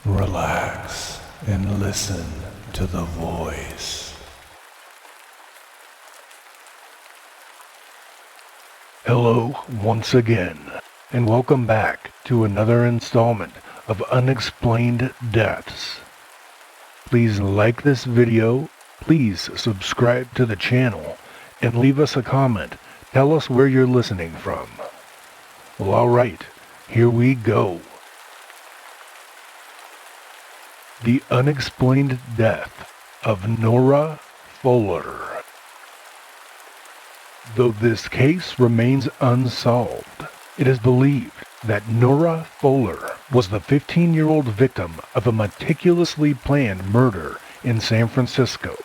Relax and listen to the voice. Hello once again, and welcome back to another installment of Unexplained Deaths. Please like this video, please subscribe to the channel, and leave us a comment. Tell us where you're listening from. Well, alright, here we go. The unexplained death of Nora Fuller. Though this case remains unsolved, it is believed that Nora Fuller was the 15-year-old victim of a meticulously planned murder in San Francisco.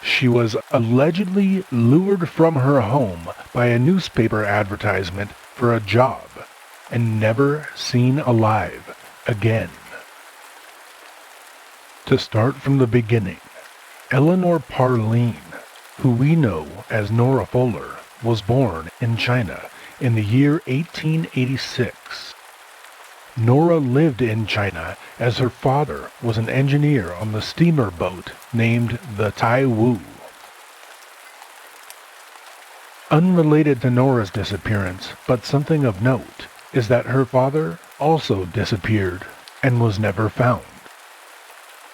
She was allegedly lured from her home by a newspaper advertisement for a job and never seen alive again. To start from the beginning, Eleanor Parleen, who we know as Nora Fuller, was born in China in the year 1886. Nora lived in China as her father was an engineer on the steamer boat named the Tai Wu. Unrelated to Nora's disappearance, but something of note, is that her father also disappeared and was never found.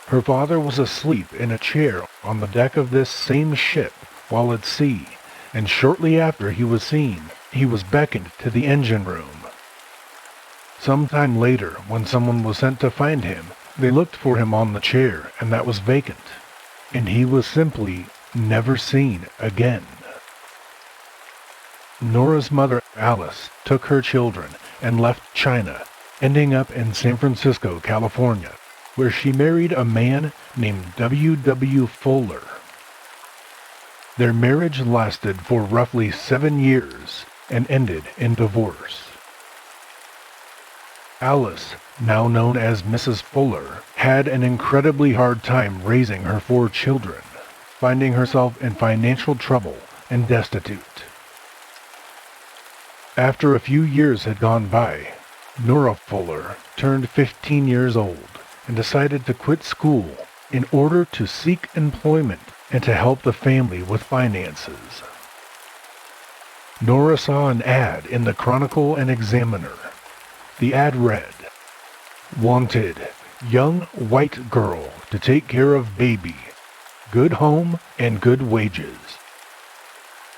Her father was asleep in a chair on the deck of this same ship while at sea, and shortly after he was seen, he was beckoned to the engine room. Sometime later, when someone was sent to find him, they looked for him on the chair, and that was vacant, and he was simply never seen again. Nora's mother, Alice, took her children and left China, ending up in San Francisco, California, where she married a man named W. Fuller. Their marriage lasted for roughly 7 years and ended in divorce. Alice, now known as Mrs. Fuller, had an incredibly hard time raising her 4 children, finding herself in financial trouble and destitute. After a few years had gone by, Nora Fuller turned 15 years old and decided to quit school in order to seek employment and to help the family with finances. Nora saw an ad in the Chronicle and Examiner. The ad read, "Wanted, young white girl to take care of baby, good home and good wages."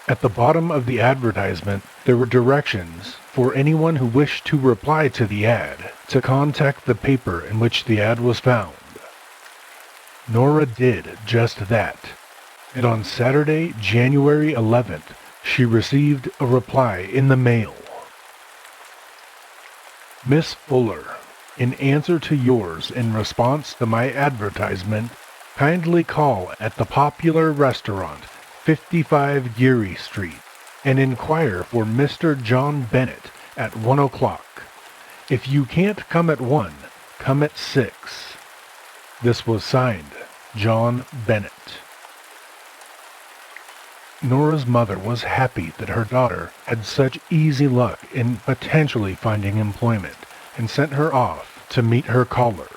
At the bottom of the advertisement, there were directions for anyone who wished to reply to the ad to contact the paper in which the ad was found. Nora did just that, and on Saturday, January 11th, she received a reply in the mail. "Miss Fuller, in answer to yours in response to my advertisement, kindly call at the popular restaurant 55 Geary Street and inquire for Mr. John Bennett at 1 o'clock. If you can't come at 1, come at 6. This was signed, John Bennett. Nora's mother was happy that her daughter had such easy luck in potentially finding employment and sent her off to meet her caller.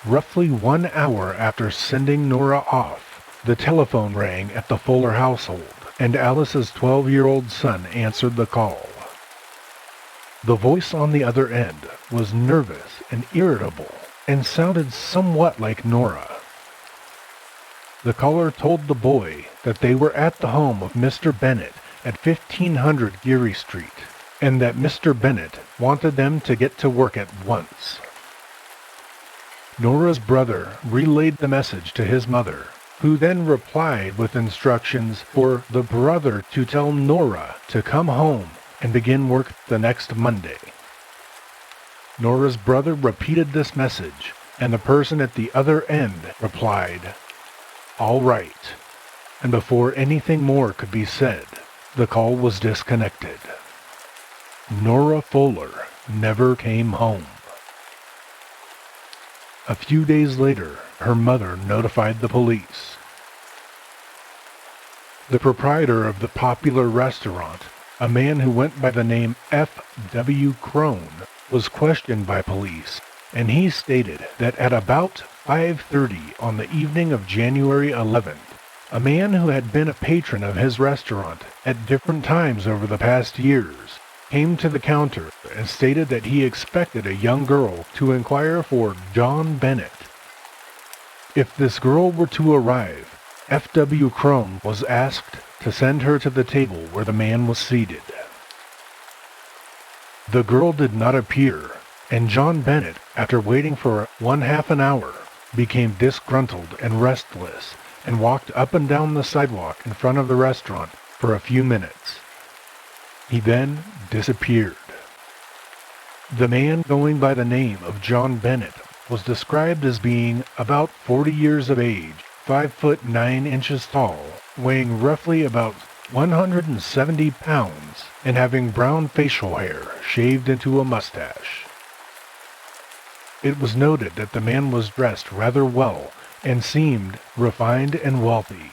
Roughly 1 hour after sending Nora off, the telephone rang at the Fuller household, and Alice's 12-year-old son answered the call. The voice on the other end was nervous and irritable, and sounded somewhat like Nora. The caller told the boy that they were at the home of Mr. Bennett at 1500 Geary Street, and that Mr. Bennett wanted them to get to work at once. Nora's brother relayed the message to his mother, who then replied with instructions for the brother to tell Nora to come home and begin work the next Monday. Nora's brother repeated this message, and the person at the other end replied, "All right," and before anything more could be said, the call was disconnected. Nora Fuller never came home. A few days later, her mother notified the police. The proprietor of the popular restaurant, a man who went by the name F.W. Crone, was questioned by police, and he stated that at about 5:30 on the evening of January 11th, a man who had been a patron of his restaurant at different times over the past years came to the counter and stated that he expected a young girl to inquire for John Bennett. If this girl were to arrive, F.W. Crone was asked to send her to the table where the man was seated. The girl did not appear, and John Bennett, after waiting for 1/2 an hour, became disgruntled and restless and walked up and down the sidewalk in front of the restaurant for a few minutes. He then disappeared. The man going by the name of John Bennett was described as being about 40 years of age, 5 foot 9 inches tall, weighing roughly about 170 pounds, and having brown facial hair shaved into a mustache. It was noted that the man was dressed rather well and seemed refined and wealthy.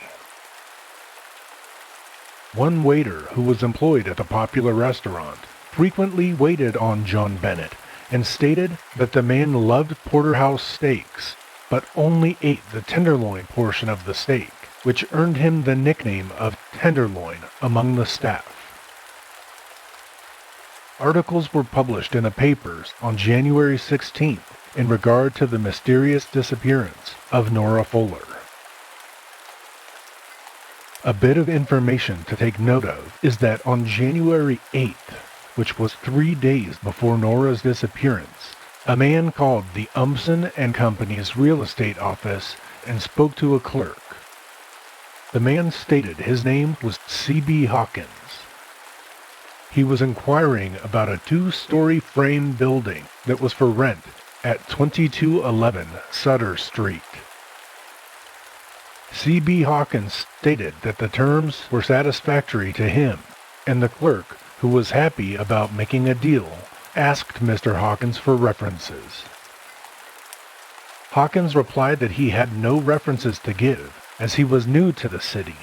One waiter who was employed at the popular restaurant frequently waited on John Bennett and stated that the man loved porterhouse steaks, but only ate the tenderloin portion of the steak, which earned him the nickname of Tenderloin among the staff. Articles were published in the papers on January 16th in regard to the mysterious disappearance of Nora Fuller. A bit of information to take note of is that on January 8th, which was 3 days before Nora's disappearance, a man called the Umson and Company's real estate office and spoke to a clerk. The man stated his name was C.B. Hawkins. He was inquiring about a 2-story frame building that was for rent at 2211 Sutter Street. C.B. Hawkins stated that the terms were satisfactory to him, and the clerk, who was happy about making a deal, asked Mr. Hawkins for references. Hawkins replied that he had no references to give, as he was new to the city.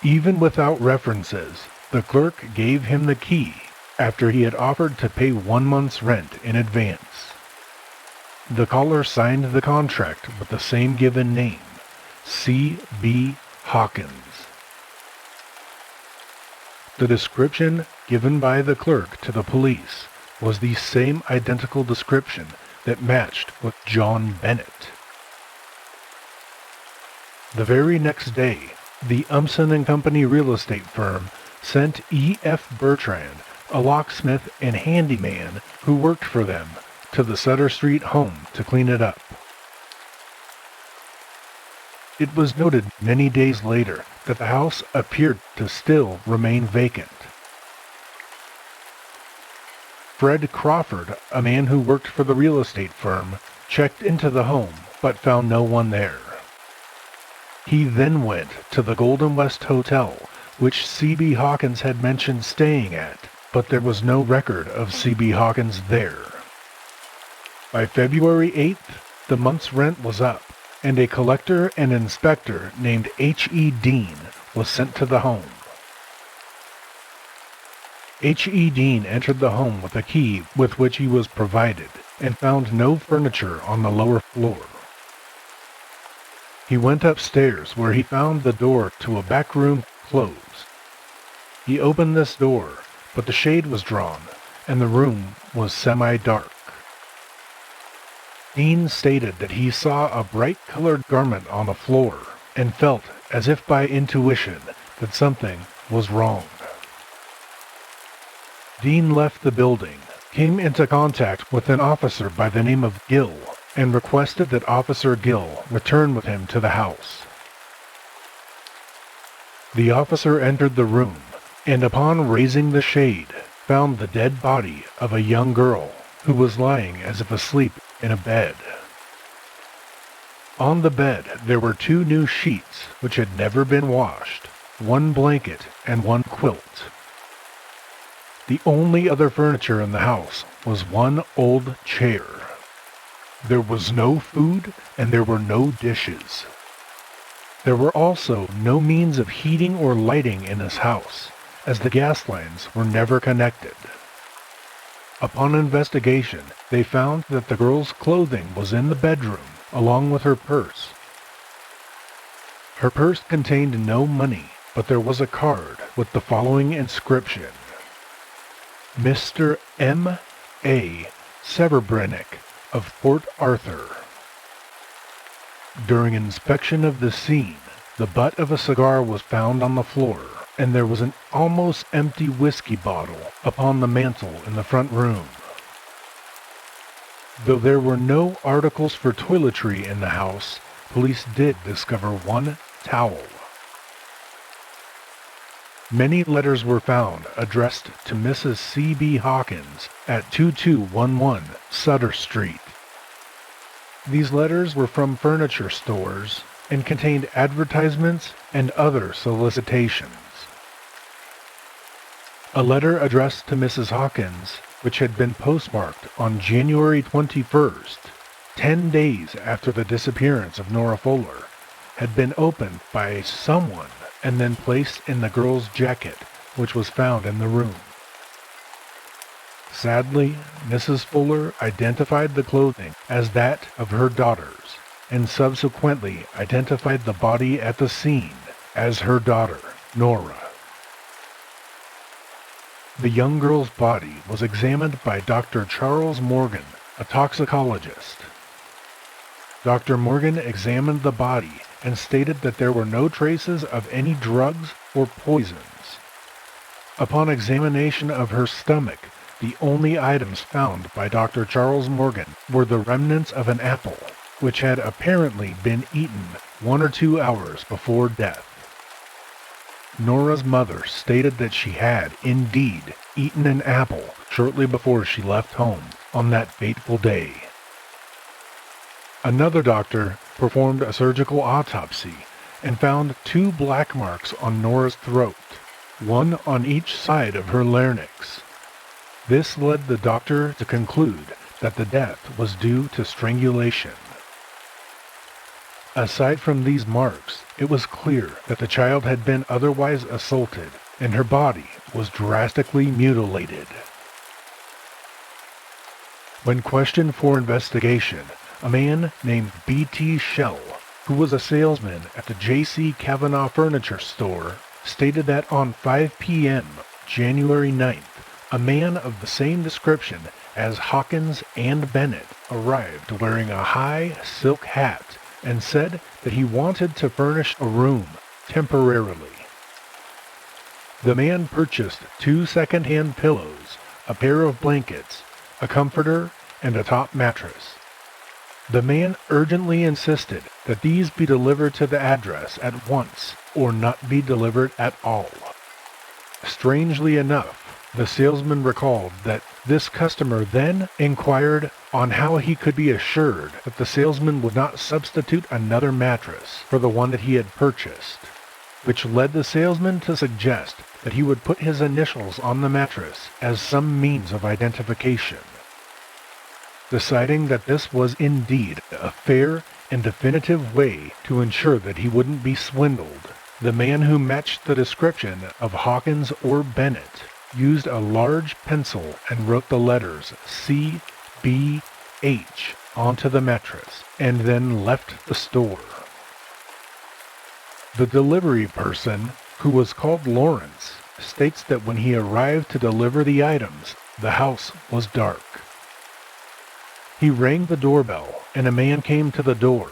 Even without references, the clerk gave him the key after he had offered to pay 1 month's rent in advance. The caller signed the contract with the same given name, C.B. Hawkins. The description given by the clerk to the police was the same identical description that matched with John Bennett. The very next day, the Umson and Company real estate firm sent E.F. Bertrand, a locksmith and handyman who worked for them, to the Sutter Street home to clean it up. It was noted many days later that the house appeared to still remain vacant. Fred Crawford, a man who worked for the real estate firm, checked into the home but found no one there. He then went to the Golden West Hotel, which C.B. Hawkins had mentioned staying at, but there was no record of C.B. Hawkins there. By February 8th, the month's rent was up, and a collector and inspector named H.E. Dean was sent to the home. H.E. Dean entered the home with a key with which he was provided, and found no furniture on the lower floor. He went upstairs where he found the door to a back room closed. He opened this door, but the shade was drawn, and the room was semi-dark. Dean stated that he saw a bright-colored garment on the floor, and felt, as if by intuition, that something was wrong. Dean left the building, came into contact with an officer by the name of Gill, and requested that Officer Gill return with him to the house. The officer entered the room, and upon raising the shade, found the dead body of a young girl who was lying as if asleep in a bed. On the bed there were 2 new sheets which had never been washed, 1 blanket and 1 quilt. The only other furniture in the house was 1 old chair. There was no food and there were no dishes. There were also no means of heating or lighting in this house, as the gas lines were never connected. Upon investigation, they found that the girl's clothing was in the bedroom, along with her purse. Her purse contained no money, but there was a card with the following inscription: Mr. M. A. Severbrennick of Port Arthur. During inspection of the scene, the butt of a cigar was found on the floor, and there was an almost empty whiskey bottle upon the mantel in the front room. Though there were no articles for toiletry in the house, police did discover one towel. Many letters were found addressed to Mrs. C.B. Hawkins at 2211 Sutter Street. These letters were from furniture stores and contained advertisements and other solicitations. A letter addressed to Mrs. Hawkins, which had been postmarked on January 21st, 10 days after the disappearance of Nora Fuller, had been opened by someone and then placed in the girl's jacket, which was found in the room. Sadly, Mrs. Fuller identified the clothing as that of her daughters, and subsequently identified the body at the scene as her daughter, Nora. The young girl's body was examined by Dr. Charles Morgan, a toxicologist. Dr. Morgan examined the body and stated that there were no traces of any drugs or poisons. Upon examination of her stomach, the only items found by Dr. Charles Morgan were the remnants of an apple, which had apparently been eaten 1 or 2 hours before death. Nora's mother stated that she had, indeed, eaten an apple shortly before she left home on that fateful day. Another doctor performed a surgical autopsy and found 2 black marks on Nora's throat, one on each side of her larynx. This led the doctor to conclude that the death was due to strangulation. Aside from these marks, it was clear that the child had been otherwise assaulted, and her body was drastically mutilated. When questioned for investigation, a man named B.T. Shell, who was a salesman at the J.C. Kavanaugh Furniture Store, stated that on 5 p.m., January 9th, a man of the same description as Hawkins and Bennett arrived wearing a high silk hat and said that he wanted to furnish a room temporarily. The man purchased 2 second-hand pillows, a pair of blankets, a comforter, and a top mattress. The man urgently insisted that these be delivered to the address at once or not be delivered at all. Strangely enough, the salesman recalled that this customer then inquired on how he could be assured that the salesman would not substitute another mattress for the one that he had purchased, which led the salesman to suggest that he would put his initials on the mattress as some means of identification. Deciding that this was indeed a fair and definitive way to ensure that he wouldn't be swindled, the man who matched the description of Hawkins or Bennett used a large pencil and wrote the letters C, B, H onto the mattress, and then left the store. The delivery person, who was called Lawrence, states that when he arrived to deliver the items, the house was dark. He rang the doorbell, and a man came to the door,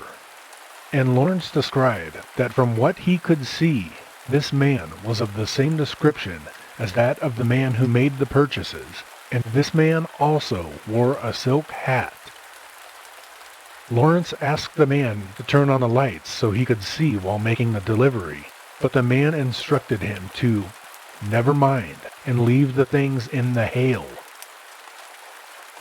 and Lawrence described that from what he could see, this man was of the same description as that of the man who made the purchases, and this man also wore a silk hat. Lawrence asked the man to turn on the lights so he could see while making the delivery, but the man instructed him to never mind and leave the things in the hail.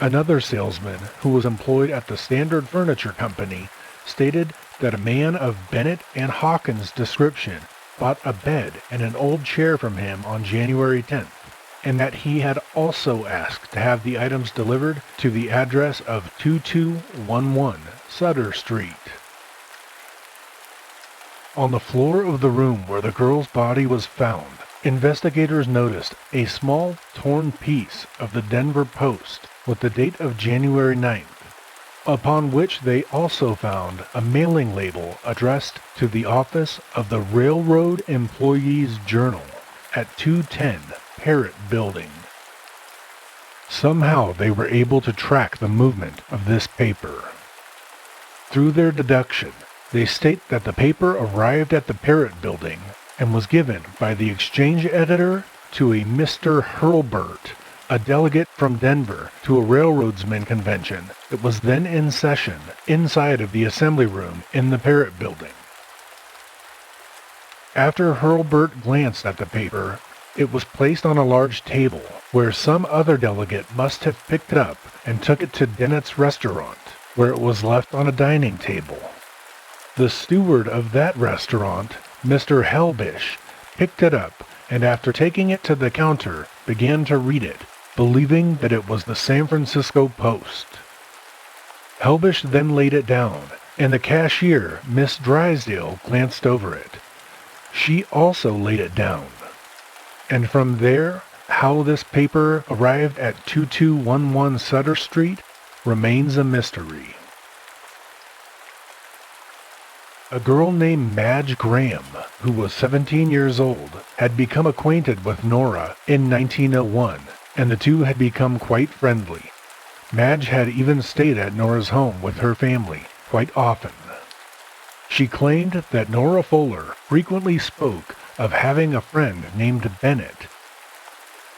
Another salesman who was employed at the Standard Furniture Company stated that a man of Bennett and Hawkins' description bought a bed and an old chair from him on January 10th, and that he had also asked to have the items delivered to the address of 2211 Sutter Street. On the floor of the room where the girl's body was found, Investigators noticed a small torn piece of the Denver Post with the date of January 9th, upon which they also found a mailing label addressed to the office of the Railroad Employees Journal at 210 Parrott Building. Somehow they were able to track the movement of this paper. Through their deduction, they state that the paper arrived at the Parrott Building and was given by the exchange editor to a Mr. Hurlburt, a delegate from Denver to a railroadsman convention that was then in session inside of the assembly room in the Parrott Building. After Hurlburt glanced at the paper, it was placed on a large table where some other delegate must have picked it up and took it to Dennett's restaurant, where it was left on a dining table. The steward of that restaurant, Mr. Helbish, picked it up and after taking it to the counter began to read it, believing that it was the San Francisco Post. Helbish then laid it down, and the cashier, Miss Drysdale, glanced over it. She also laid it down. And from there, how this paper arrived at 2211 Sutter Street remains a mystery. A girl named Madge Graham, who was 17 years old, had become acquainted with Nora in 1901, and the two had become quite friendly. Madge had even stayed at Nora's home with her family quite often. She claimed that Nora Fuller frequently spoke of having a friend named Bennett.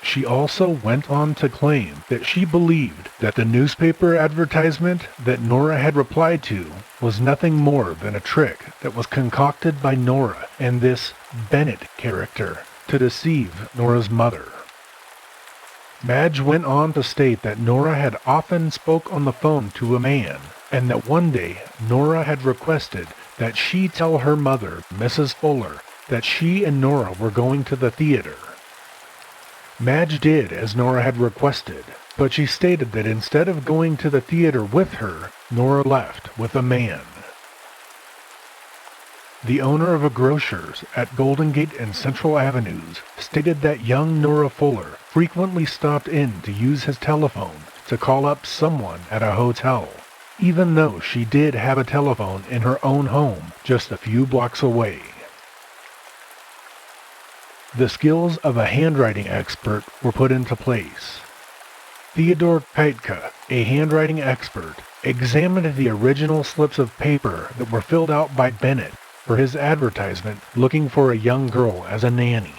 She also went on to claim that she believed that the newspaper advertisement that Nora had replied to was nothing more than a trick that was concocted by Nora and this Bennett character to deceive Nora's mother. Madge went on to state that Nora had often spoke on the phone to a man, and that one day Nora had requested that she tell her mother, Mrs. Fuller, that she and Nora were going to the theater. Madge did as Nora had requested, but she stated that instead of going to the theater with her, Nora left with a man. The owner of a grocer's at Golden Gate and Central Avenues stated that young Nora Fuller frequently stopped in to use his telephone to call up someone at a hotel, even though she did have a telephone in her own home just a few blocks away. The skills of a handwriting expert were put into place. Theodore Keitka, a handwriting expert, examined the original slips of paper that were filled out by Bennett for his advertisement looking for a young girl as a nanny.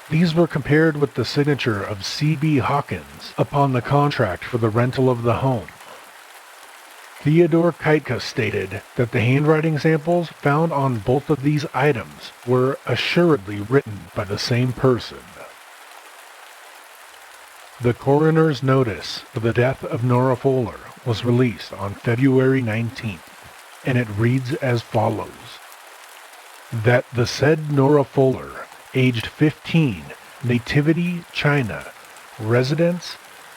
These were compared with the signature of C.B. Hawkins upon the contract for the rental of the home. Theodore Keitka stated that the handwriting samples found on both of these items were assuredly written by the same person. The coroner's notice for the death of Nora Fuller was released on February 19th, and it reads as follows: that the said Nora Fuller, aged 15, nativity China, residence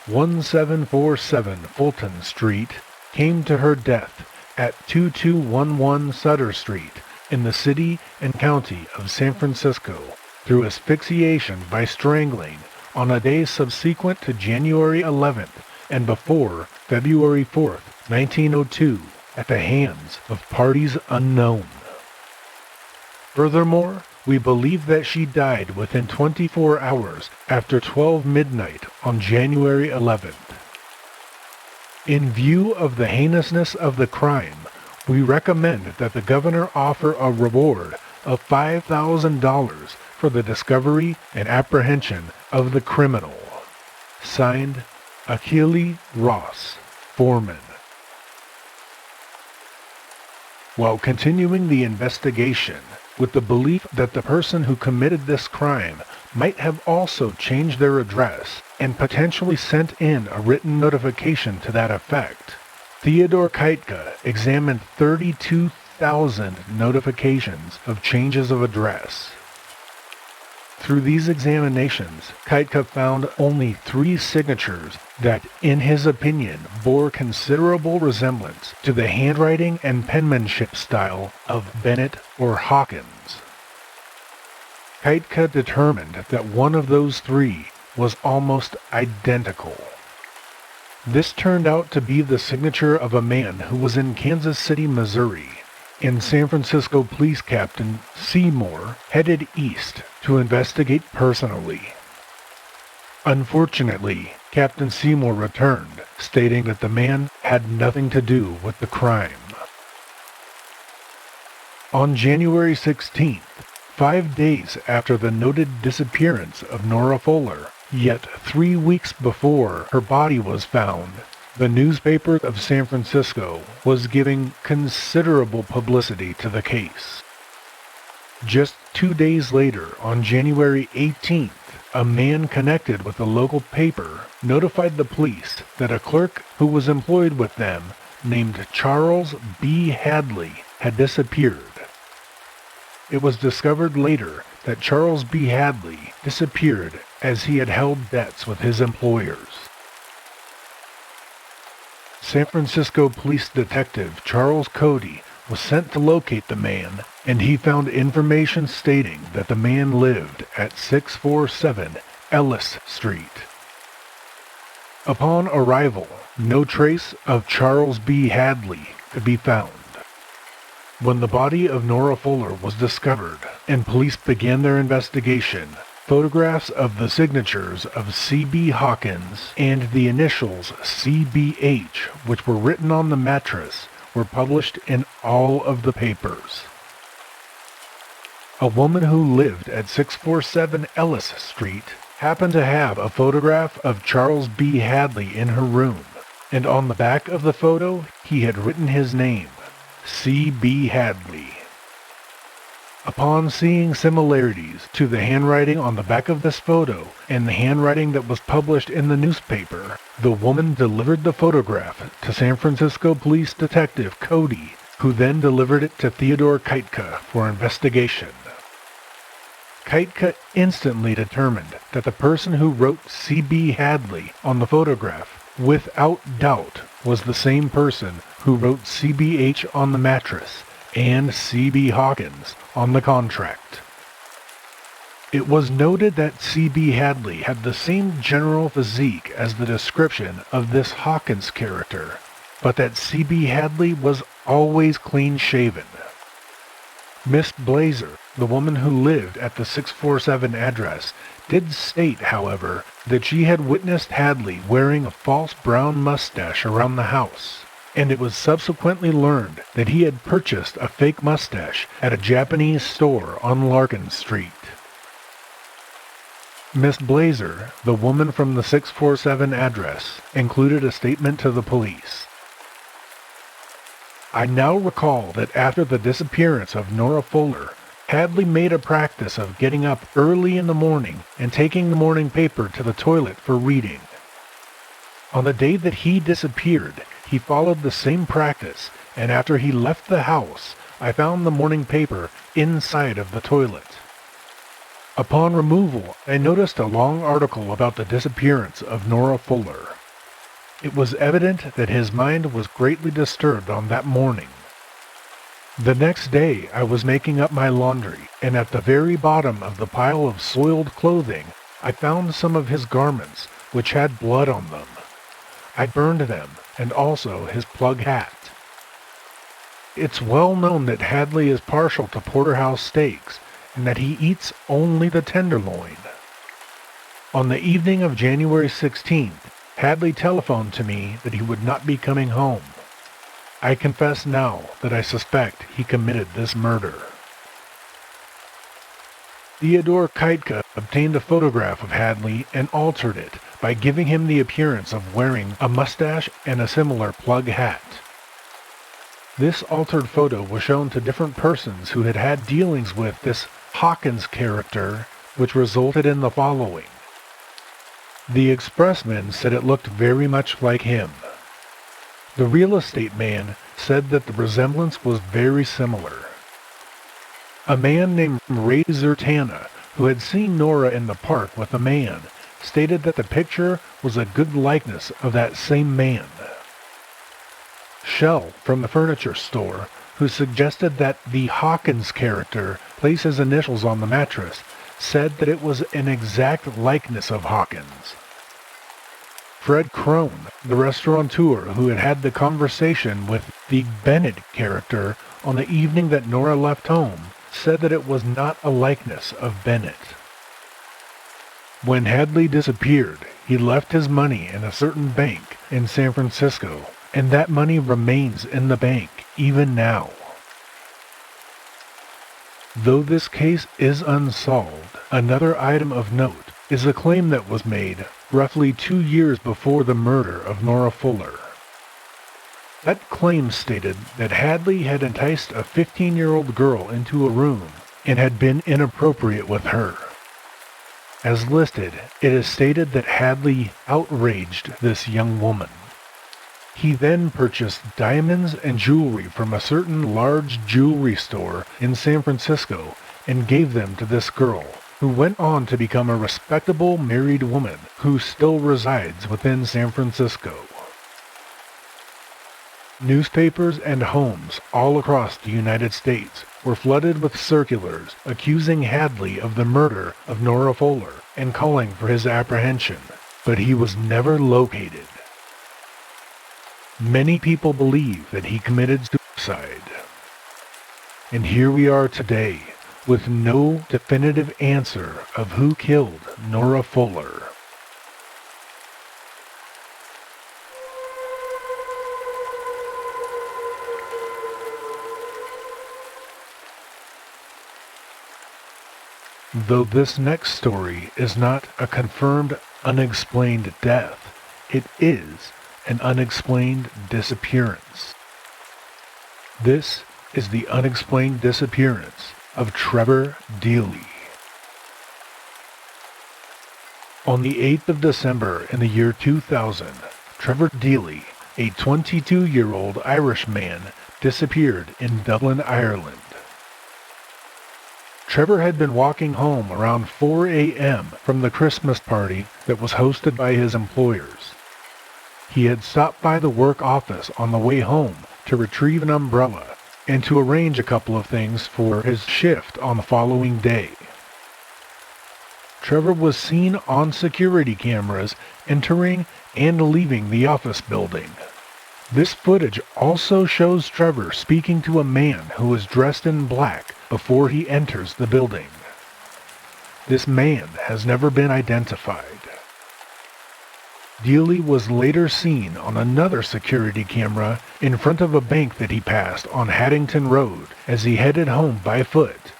1747 Fulton Street, came to her death at 2211 Sutter Street in the city and county of San Francisco through asphyxiation by strangling on a day subsequent to January 11th and before February 4th, 1902, at the hands of parties unknown. Furthermore, we believe that she died within 24 hours after 12 midnight on January 11th. In view of the heinousness of the crime, we recommend that the governor offer a reward of $5,000 for the discovery and apprehension of the criminal. Signed, Achille Ross, Foreman. While continuing the investigation, with the belief that the person who committed this crime might have also changed their address and potentially sent in a written notification to that effect, Theodore Keitka examined 32,000 notifications of changes of address. Through these examinations, Keitka found only 3 signatures that, in his opinion, bore considerable resemblance to the handwriting and penmanship style of Bennett or Hawkins. Keitka determined that one of those three was almost identical. This turned out to be the signature of a man who was in Kansas City, Missouri, and San Francisco Police Captain Seymour headed east to investigate personally. Unfortunately, Captain Seymour returned, stating that the man had nothing to do with the crime. On January 16th, 5 days after the noted disappearance of Nora Fuller, yet 3 weeks before her body was found, the newspaper of San Francisco was giving considerable publicity to the case. Just 2 days later, on January 18th, a man connected with the local paper notified the police that a clerk who was employed with them, named Charles B. Hadley, had disappeared. It was discovered later that Charles B. Hadley disappeared as he had held debts with his employers. San Francisco Police Detective Charles Cody was sent to locate the man, and he found information stating that the man lived at 647 Ellis Street. Upon arrival, no trace of Charles B. Hadley could be found. When the body of Nora Fuller was discovered and police began their investigation, photographs of the signatures of C.B. Hawkins and the initials C.B.H., which were written on the mattress, were published in all of the papers. A woman who lived at 647 Ellis Street happened to have a photograph of Charles B. Hadley in her room, and on the back of the photo he had written his name, C.B. Hadley. Upon seeing similarities to the handwriting on the back of this photo and the handwriting that was published in the newspaper, the woman delivered the photograph to San Francisco Police Detective Cody, who then delivered it to Theodore Keitka for investigation. Keitka instantly determined that the person who wrote C.B. Hadley on the photograph, without doubt, was the same person who wrote C.B.H. on the mattress and C.B. Hawkins on the contract. It was noted that C.B. Hadley had the same general physique as the description of this Hawkins character, but that C.B. Hadley was always clean-shaven. Miss Blazer, the woman who lived at the 647 address, did state, however, that she had witnessed Hadley wearing a false brown mustache around the house, and it was subsequently learned that he had purchased a fake mustache at a Japanese store on Larkin Street. Miss Blazer, the woman from the 647 address, included a statement to the police. I now recall that after the disappearance of Nora Fuller, Hadley made a practice of getting up early in the morning and taking the morning paper to the toilet for reading. On the day that he disappeared, he followed the same practice, and after he left the house, I found the morning paper inside of the toilet. Upon removal, I noticed a long article about the disappearance of Nora Fuller. It was evident that his mind was greatly disturbed on that morning. The next day, I was making up my laundry, and at the very bottom of the pile of soiled clothing, I found some of his garments, which had blood on them. I burned them, and also his plug hat. It's well known that Hadley is partial to porterhouse steaks, and that he eats only the tenderloin. On the evening of January 16th, Hadley telephoned to me that he would not be coming home. I confess now that I suspect he committed this murder. Theodore Keitka obtained a photograph of Hadley and altered it by giving him the appearance of wearing a mustache and a similar plug hat. This altered photo was shown to different persons who had had dealings with this Hawkins character, which resulted in the following. The expressman said it looked very much like him. The real estate man said that the resemblance was very similar. A man named Ray Zertana, who had seen Nora in the park with a man, stated that the picture was a good likeness of that same man. Shell from the furniture store, who suggested that the Hawkins character place his initials on the mattress, said that it was an exact likeness of Hawkins. Fred Crone, the restaurateur who had had the conversation with the Bennett character on the evening that Nora left home, said that it was not a likeness of Bennett. When Hadley disappeared, he left his money in a certain bank in San Francisco, and that money remains in the bank even now. Though this case is unsolved, another item of note is a claim that was made roughly 2 years before the murder of Nora Fuller. That claim stated that Hadley had enticed a 15-year-old girl into a room and had been inappropriate with her. As listed, it is stated that Hadley outraged this young woman. He then purchased diamonds and jewelry from a certain large jewelry store in San Francisco and gave them to this girl, who went on to become a respectable married woman who still resides within San Francisco. Newspapers and homes all across the United States were flooded with circulars accusing Hadley of the murder of Nora Fuller and calling for his apprehension, but he was never located. Many people believe that he committed suicide. And here we are today, with no definitive answer of who killed Nora Fuller. Though this next story is not a confirmed unexplained death, it is an unexplained disappearance. This is the unexplained disappearance of Trevor Deely. On the 8th of December in the year 2000, Trevor Deely, a 22-year-old Irish man, disappeared in Dublin, Ireland. Trevor had been walking home around 4 a.m. from the Christmas party that was hosted by his employers. He had stopped by the work office on the way home to retrieve an umbrella and to arrange a couple of things for his shift on the following day. Trevor was seen on security cameras entering and leaving the office building. This footage also shows Trevor speaking to a man who was dressed in black before he enters the building. This man has never been identified. Deely was later seen on another security camera in front of a bank that he passed on Haddington Road as he headed home by foot.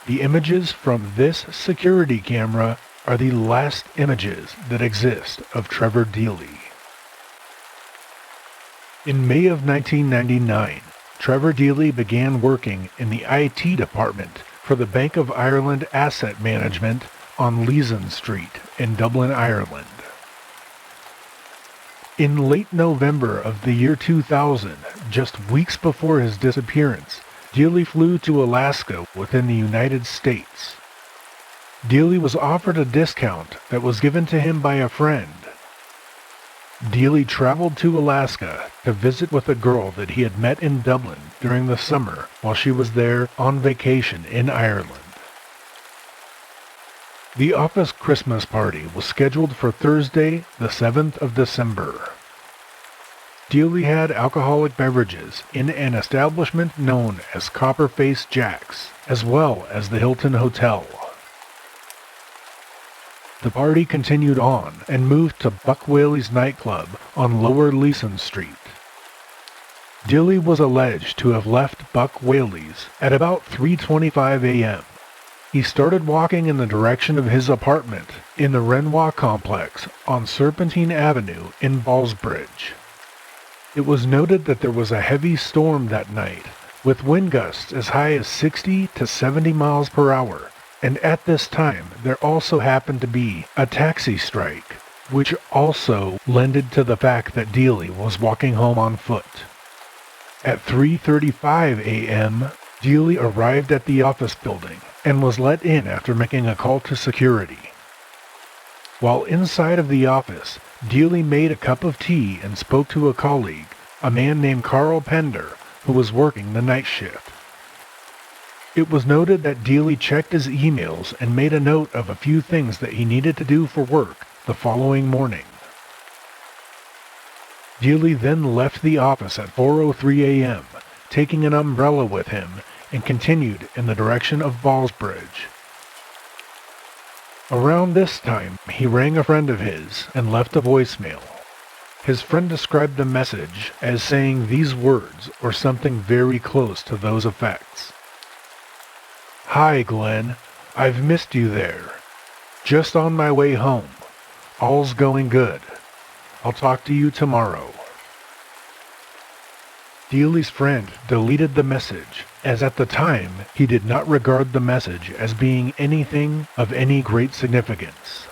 The images from this security camera are the last images that exist of Trevor Deely. In May of 1999, Trevor Deely began working in the IT department for the Bank of Ireland Asset Management on Leeson Street in Dublin, Ireland. In late November of the year 2000, just weeks before his disappearance, Deely flew to Alaska within the United States. Deely was offered a discount that was given to him by a friend. Deely traveled to Alaska to visit with a girl that he had met in Dublin during the summer while she was there on vacation in Ireland. The office Christmas party was scheduled for Thursday, the 7th of December. Deely had alcoholic beverages in an establishment known as Copperface Jack's, as well as the Hilton Hotel. The party continued on and moved to Buck Whaley's nightclub on Lower Leeson Street. Deely was alleged to have left Buck Whaley's at about 3:25 a.m. He started walking in the direction of his apartment in the Renoir complex on Serpentine Avenue in Ballsbridge. It was noted that there was a heavy storm that night, with wind gusts as high as 60 to 70 miles per hour, and at this time there also happened to be a taxi strike, which also lended to the fact that Deely was walking home on foot. At 3:35 a.m., Deely arrived at the office building and was let in after making a call to security. While inside of the office, Deely made a cup of tea and spoke to a colleague, a man named Carl Pender, who was working the night shift. It was noted that Deely checked his emails and made a note of a few things that he needed to do for work the following morning. Deely then left the office at 4:03 a.m., taking an umbrella with him, and continued in the direction of Ballsbridge. Around this time, he rang a friend of his and left a voicemail. His friend described the message as saying these words or something very close to those effects. "Hi, Glenn. I've missed you there. Just on my way home. All's going good. I'll talk to you tomorrow." Deely's friend deleted the message, as at the time he did not regard the message as being anything of any great significance.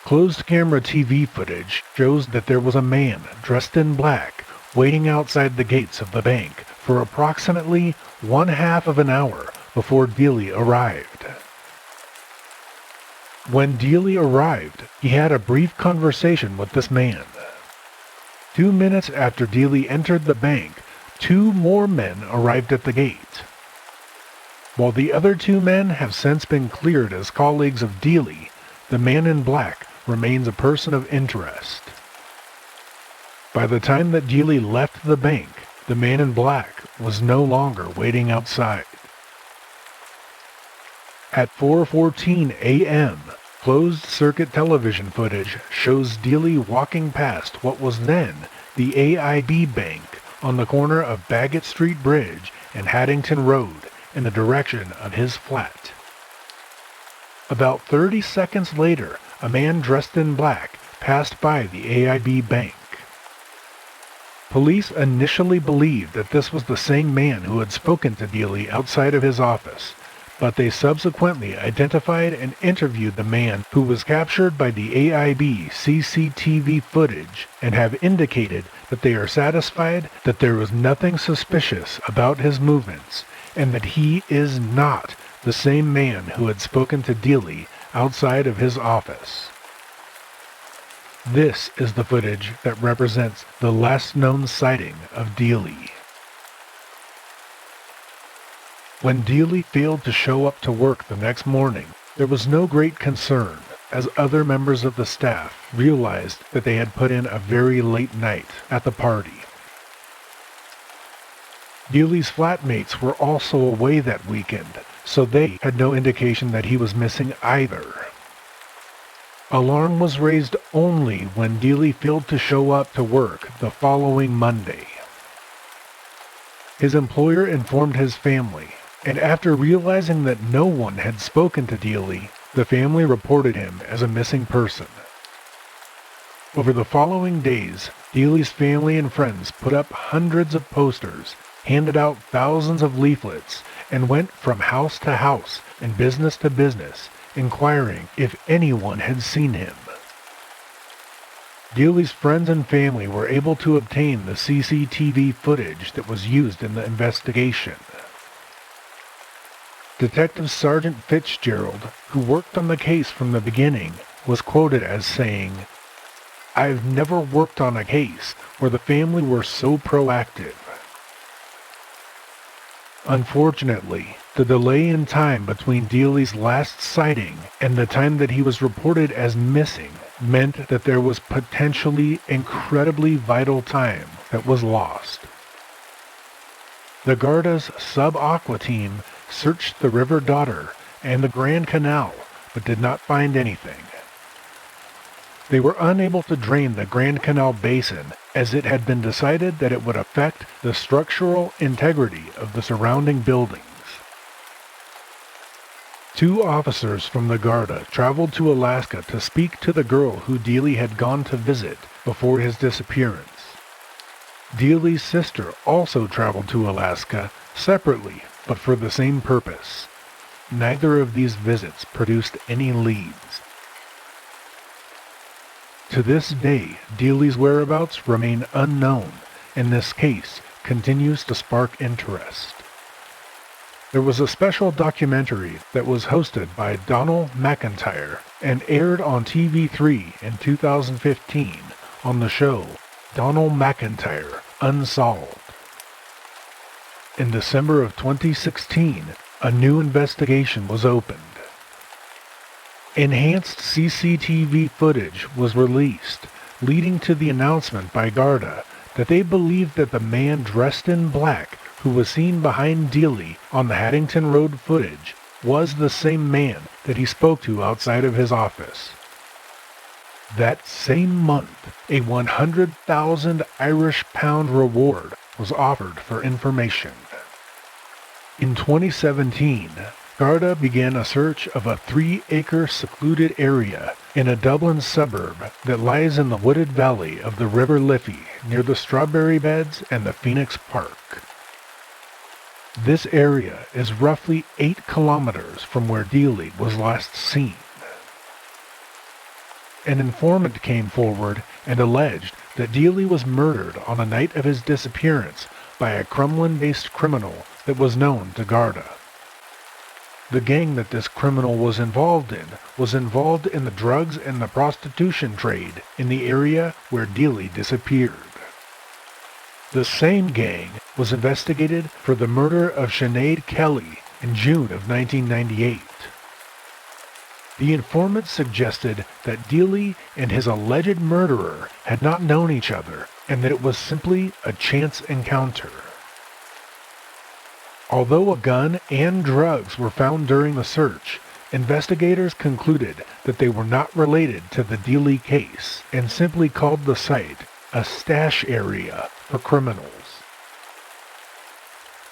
Closed-camera TV footage shows that there was a man dressed in black waiting outside the gates of the bank for approximately 1/2 of an hour before Deely arrived. When Deely arrived, he had a brief conversation with this man. 2 minutes after Deely entered the bank, 2 more men arrived at the gate. While the other 2 men have since been cleared as colleagues of Deely, the man in black remains a person of interest. By the time that Deely left the bank, the man in black was no longer waiting outside. At 4:14 a.m., closed-circuit television footage shows Deely walking past what was then the AIB Bank on the corner of Bagot Street Bridge and Haddington Road in the direction of his flat. About 30 seconds later, a man dressed in black passed by the AIB Bank. Police initially believed that this was the same man who had spoken to Deely outside of his office, but they subsequently identified and interviewed the man who was captured by the AIB CCTV footage and have indicated that they are satisfied that there was nothing suspicious about his movements and that he is not the same man who had spoken to Deely outside of his office. This is the footage that represents the last known sighting of Deely. When Deely failed to show up to work the next morning, there was no great concern, as other members of the staff realized that they had put in a very late night at the party. Deely's flatmates were also away that weekend, so they had no indication that he was missing either. Alarm was raised only when Deely failed to show up to work the following Monday. His employer informed his family, and after realizing that no one had spoken to Deely, the family reported him as a missing person. Over the following days, Deely's family and friends put up hundreds of posters, handed out thousands of leaflets, and went from house to house and business to business, inquiring if anyone had seen him. Deely's friends and family were able to obtain the CCTV footage that was used in the investigation. Detective Sergeant Fitzgerald, who worked on the case from the beginning, was quoted as saying, "I've never worked on a case where the family were so proactive." Unfortunately, the delay in time between Deely's last sighting and the time that he was reported as missing meant that there was potentially incredibly vital time that was lost. The Garda's sub-aqua team searched the River Dodder and the Grand Canal, but did not find anything. They were unable to drain the Grand Canal Basin, as it had been decided that it would affect the structural integrity of the surrounding buildings. 2 officers from the Garda traveled to Alaska to speak to the girl who Deely had gone to visit before his disappearance. Deely's sister also traveled to Alaska separately, but for the same purpose. Neither of these visits produced any leads. To this day, Deely's whereabouts remain unknown, and this case continues to spark interest. There was a special documentary that was hosted by Donald McIntyre and aired on TV3 in 2015 on the show Donald McIntyre Unsolved. In December of 2016, a new investigation was opened. Enhanced CCTV footage was released, leading to the announcement by Garda that they believed that the man dressed in black who was seen behind Deely on the Haddington Road footage was the same man that he spoke to outside of his office. That same month, a 100,000 Irish pound reward was offered for information. In 2017, Garda began a search of a 3-acre secluded area in a Dublin suburb that lies in the wooded valley of the River Liffey near the Strawberry Beds and the Phoenix Park. This area is roughly 8 kilometers from where Deely was last seen. An informant came forward and alleged that Deely was murdered on the night of his disappearance by a Crumlin-based criminal that was known to Garda. The gang that this criminal was involved in the drugs and the prostitution trade in the area where Deely disappeared. The same gang was investigated for the murder of Sinead Kelly in June of 1998. The informant suggested that Deely and his alleged murderer had not known each other and that it was simply a chance encounter. Although a gun and drugs were found during the search, investigators concluded that they were not related to the Deely case and simply called the site a stash area for criminals.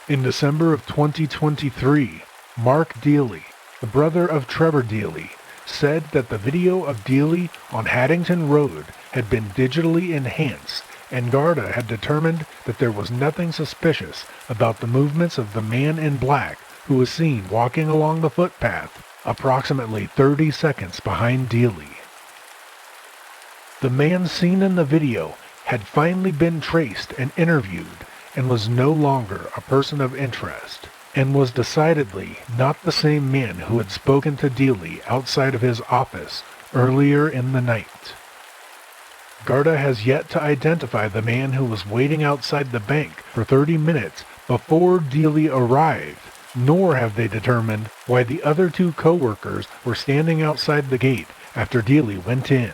In December of 2023, Mark Deely, the brother of Trevor Deely, said that the video of Deely on Haddington Road had been digitally enhanced, and Garda had determined that there was nothing suspicious about the movements of the man in black who was seen walking along the footpath approximately 30 seconds behind Deely. The man seen in the video had finally been traced and interviewed and was no longer a person of interest, and was decidedly not the same man who had spoken to Deely outside of his office earlier in the night. Garda has yet to identify the man who was waiting outside the bank for 30 minutes before Deely arrived, nor have they determined why the other 2 co-workers were standing outside the gate after Deely went in.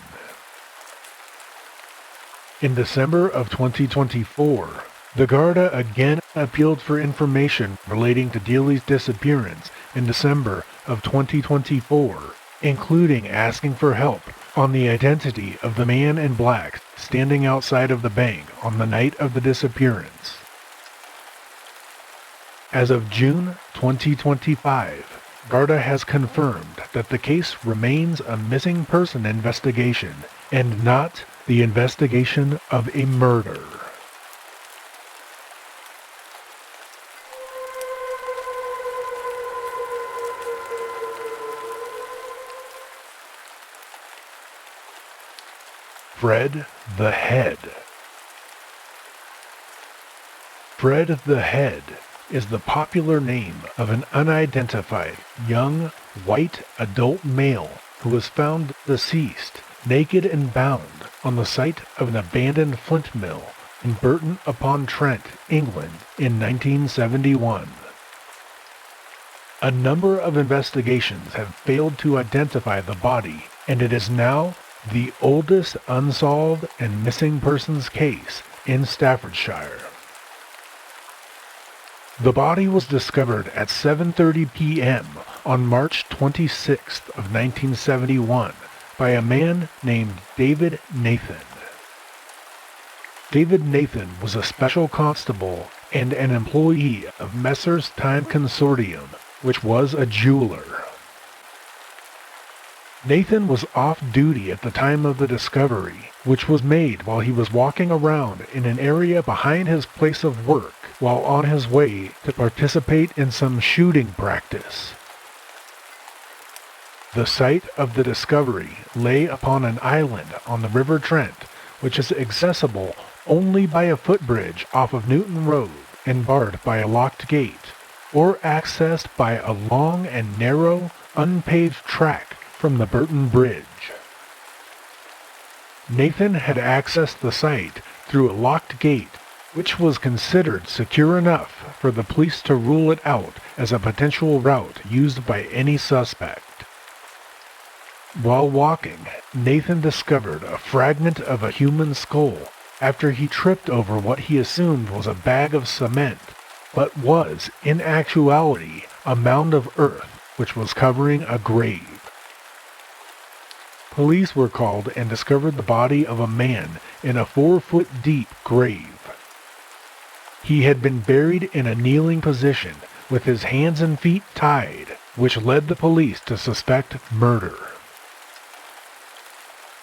In December of 2024, the Garda again appealed for information relating to Deely's disappearance in December of 2024, including asking for help on the identity of the man in black standing outside of the bank on the night of the disappearance. As of June 2025, Garda has confirmed that the case remains a missing person investigation and not the investigation of a murder. Fred the Head. Fred the Head is the popular name of an unidentified, young, white adult male who was found deceased, naked and bound, on the site of an abandoned flint mill in Burton-upon-Trent, England, in 1971. A number of investigations have failed to identify the body, and it is now the oldest unsolved and missing persons case in Staffordshire. The body was discovered at 7:30 p.m. on March 26th of 1971 by a man named David Nathan. David Nathan was a special constable and an employee of Messrs. Time Consortium, which was a jeweler. Nathan was off duty at the time of the discovery, which was made while he was walking around in an area behind his place of work while on his way to participate in some shooting practice. The site of the discovery lay upon an island on the River Trent, which is accessible only by a footbridge off of Newton Road and barred by a locked gate, or accessed by a long and narrow, unpaved track from the Burton Bridge. Nathan had accessed the site through a locked gate which was considered secure enough for the police to rule it out as a potential route used by any suspect. While walking, Nathan discovered a fragment of a human skull after he tripped over what he assumed was a bag of cement, but was, in actuality, a mound of earth which was covering a grave. Police were called and discovered the body of a man in a 4-foot-deep grave. He had been buried in a kneeling position with his hands and feet tied, which led the police to suspect murder.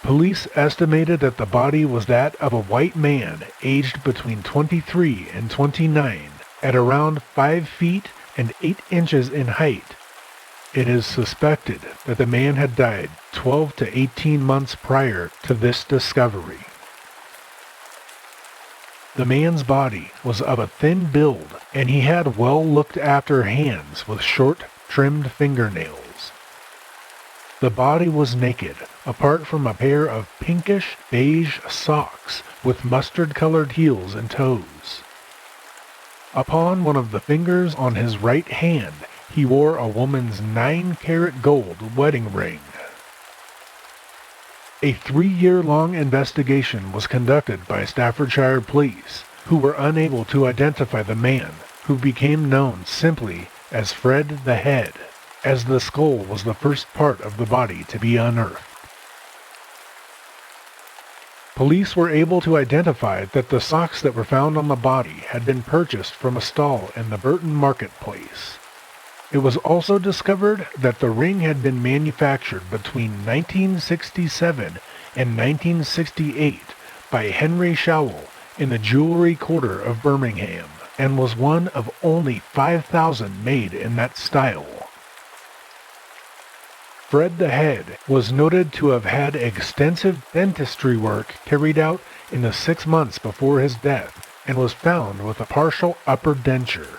Police estimated that the body was that of a white man aged between 23 and 29, at around 5 feet and 8 inches in height. It is suspected that the man had died 12 to 18 months prior to this discovery. The man's body was of a thin build, and he had well-looked-after hands with short, trimmed fingernails. The body was naked, apart from a pair of pinkish beige socks with mustard-colored heels and toes. Upon one of the fingers on his right hand, he wore a woman's 9-carat gold wedding ring. A 3-year-long investigation was conducted by Staffordshire police, who were unable to identify the man, who became known simply as Fred the Head, as the skull was the first part of the body to be unearthed. Police were able to identify that the socks that were found on the body had been purchased from a stall in the Burton marketplace. It was also discovered that the ring had been manufactured between 1967 and 1968 by Henry Showell in the Jewelry Quarter of Birmingham, and was one of only 5,000 made in that style. Fred the Head was noted to have had extensive dentistry work carried out in the 6 months before his death, and was found with a partial upper denture.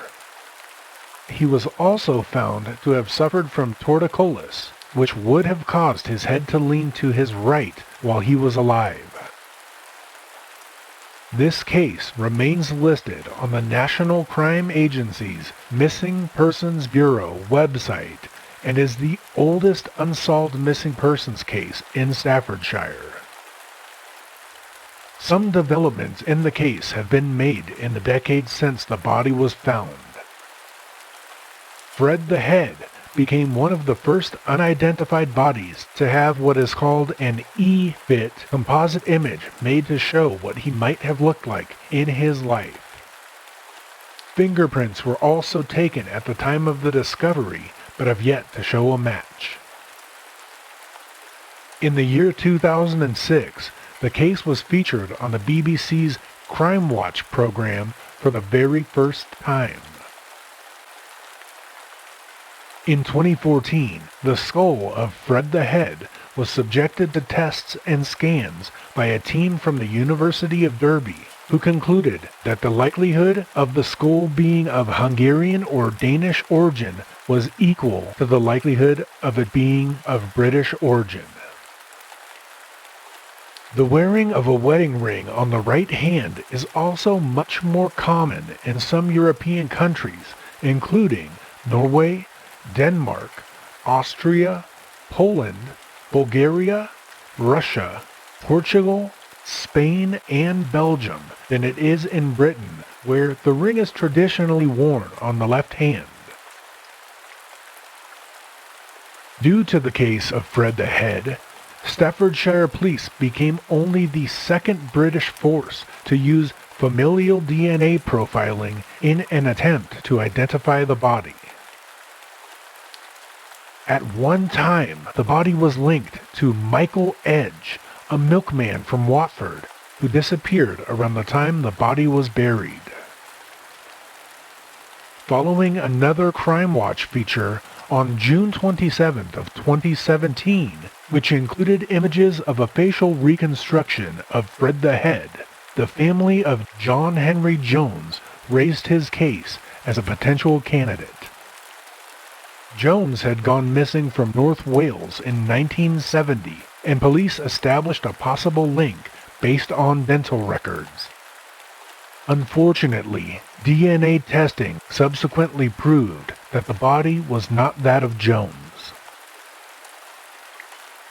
He was also found to have suffered from torticollis, which would have caused his head to lean to his right while he was alive. This case remains listed on the National Crime Agency's Missing Persons Bureau website and is the oldest unsolved missing persons case in Staffordshire. Some developments in the case have been made in the decades since the body was found. Fred the Head became one of the first unidentified bodies to have what is called an E-fit composite image made to show what he might have looked like in his life. Fingerprints were also taken at the time of the discovery, but have yet to show a match. In the year 2006, the case was featured on the BBC's Crime Watch program for the very first time. In 2014, the skull of Fred the Head was subjected to tests and scans by a team from the University of Derby, who concluded that the likelihood of the skull being of Hungarian or Danish origin was equal to the likelihood of it being of British origin. The wearing of a wedding ring on the right hand is also much more common in some European countries, including Norway, Denmark, Austria, Poland, Bulgaria, Russia, Portugal, Spain, and Belgium than it is in Britain, where the ring is traditionally worn on the left hand. Due to the case of Fred the Head, Staffordshire Police became only the second British force to use familial DNA profiling in an attempt to identify the body. At one time, the body was linked to Michael Edge, a milkman from Watford, who disappeared around the time the body was buried. Following another Crime Watch feature on June 27th of 2017, which included images of a facial reconstruction of Fred the Head, the family of John Henry Jones raised his case as a potential candidate. Jones had gone missing from North Wales in 1970, and police established a possible link based on dental records. Unfortunately, DNA testing subsequently proved that the body was not that of Jones.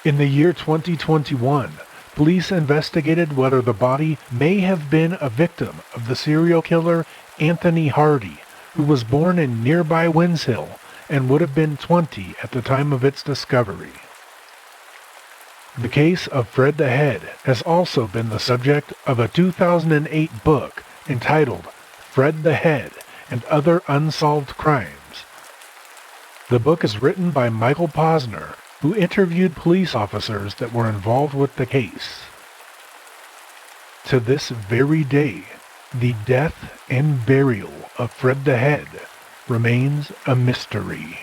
In the year 2021, police investigated whether the body may have been a victim of the serial killer Anthony Hardy, who was born in nearby Winshill and would have been 20 at the time of its discovery. The case of Fred the Head has also been the subject of a 2008 book entitled Fred the Head and Other Unsolved Crimes. The book is written by Michael Posner, who interviewed police officers that were involved with the case. To this very day, the death and burial of Fred the Head remains a mystery.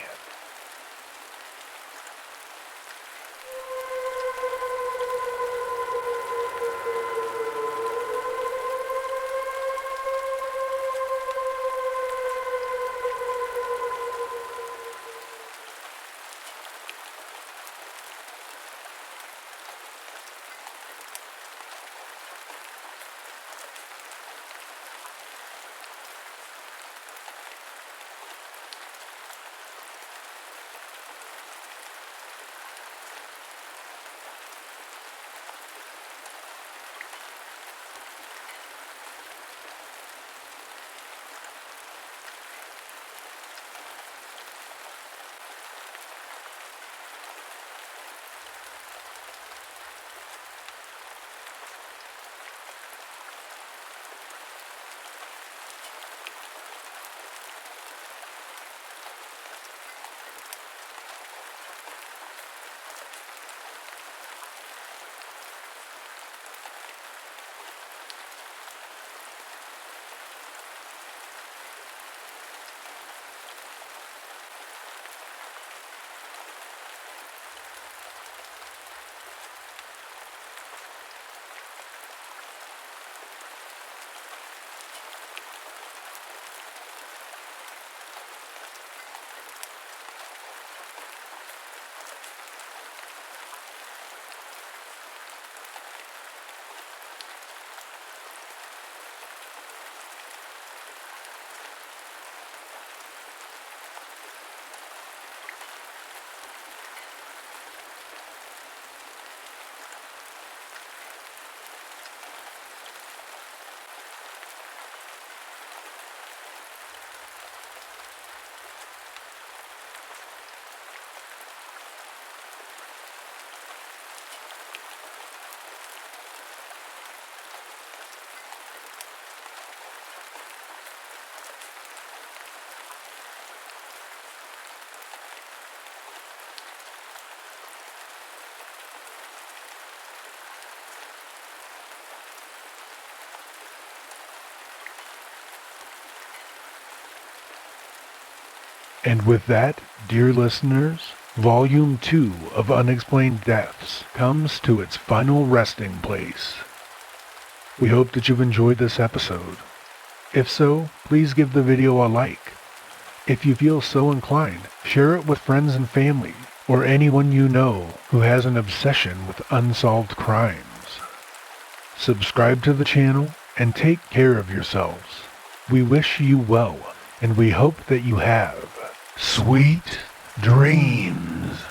And with that, dear listeners, Volume 2 of Unexplained Deaths comes to its final resting place. We hope that you've enjoyed this episode. If so, please give the video a like. If you feel so inclined, share it with friends and family, or anyone you know who has an obsession with unsolved crimes. Subscribe to the channel and take care of yourselves. We wish you well, and we hope that you have sweet dreams.